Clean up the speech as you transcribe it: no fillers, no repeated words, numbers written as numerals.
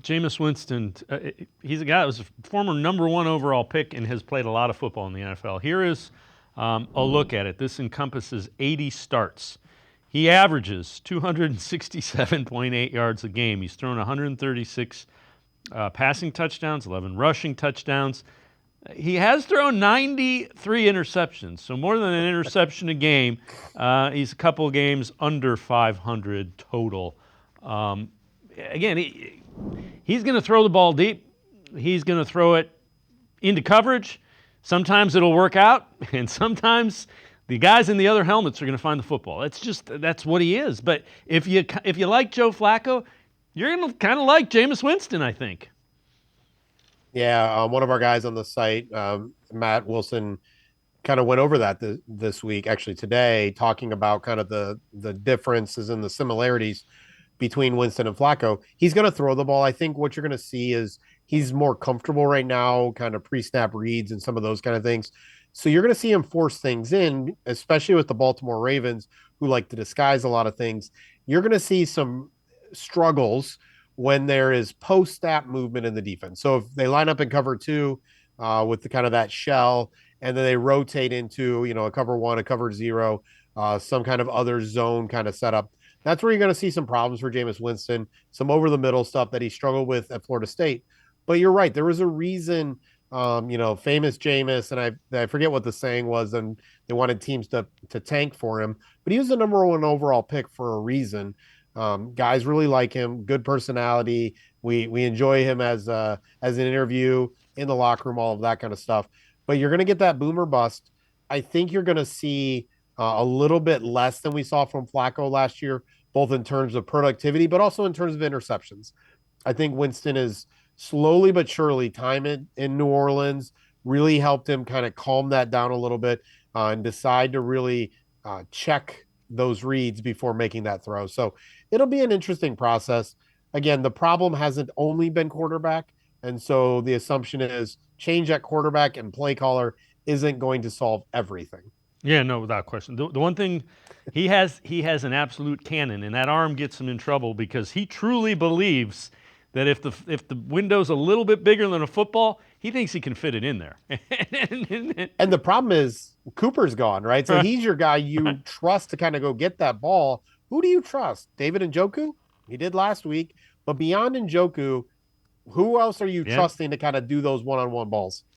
Jameis Winston, he's a guy that was a former number one overall pick and has played a lot of football in the NFL. Here is a look at it. This encompasses 80 starts. He averages 267.8 yards a game. He's thrown 136 passing touchdowns, 11 rushing touchdowns. He has thrown 93 interceptions, so more than an interception a game. He's a couple of games under 500 total. Again, he's going to throw the ball deep. He's going to throw it into coverage. Sometimes it'll work out, and sometimes the guys in the other helmets are going to find the football. That's what he is. But if you like Joe Flacco, you're going to kind of like Jameis Winston, I think. Yeah, one of our guys on the site, Matt Wilson, kind of went over that this week, actually today, talking about kind of the differences and the similarities between Winston and Flacco. He's going to throw the ball. I think what you're going to see is he's more comfortable right now, kind of pre-snap reads and some of those kind of things. So you're going to see him force things in, especially with the Baltimore Ravens, who like to disguise a lot of things. You're going to see some struggles when there is post-snap movement in the defense. So if they line up in cover two with the kind of that shell, and then they rotate into a cover one, a cover zero, some kind of other zone kind of setup. That's where you're going to see some problems for Jameis Winston, some over the middle stuff that he struggled with at Florida State. But you're right, there was a reason. Famous Jameis, and I forget what the saying was, and they wanted teams to tank for him, but he was the number one overall pick for a reason. Guys really like him, good personality. We enjoy him as an interview in the locker room, all of that kind of stuff. But you're going to get that boomer bust. I think you're going to see a little bit less than we saw from Flacco last year, both in terms of productivity, but also in terms of interceptions. I think Winston is slowly but surely time in New Orleans really helped him kind of calm that down a little bit and decide to really check those reads before making that throw. So it'll be an interesting process. Again, the problem hasn't only been quarterback. And so the assumption is change at quarterback and play caller isn't going to solve everything. Yeah, no, without question. The one thing he has an absolute cannon, and that arm gets him in trouble because he truly believes that if the window's a little bit bigger than a football, he thinks he can fit it in there. And the problem is Cooper's gone, right? So he's your guy you trust to kind of go get that ball. Who do you trust? David Njoku? He did last week. But beyond Njoku, who else are you Yeah. trusting to kind of do those one-on-one balls?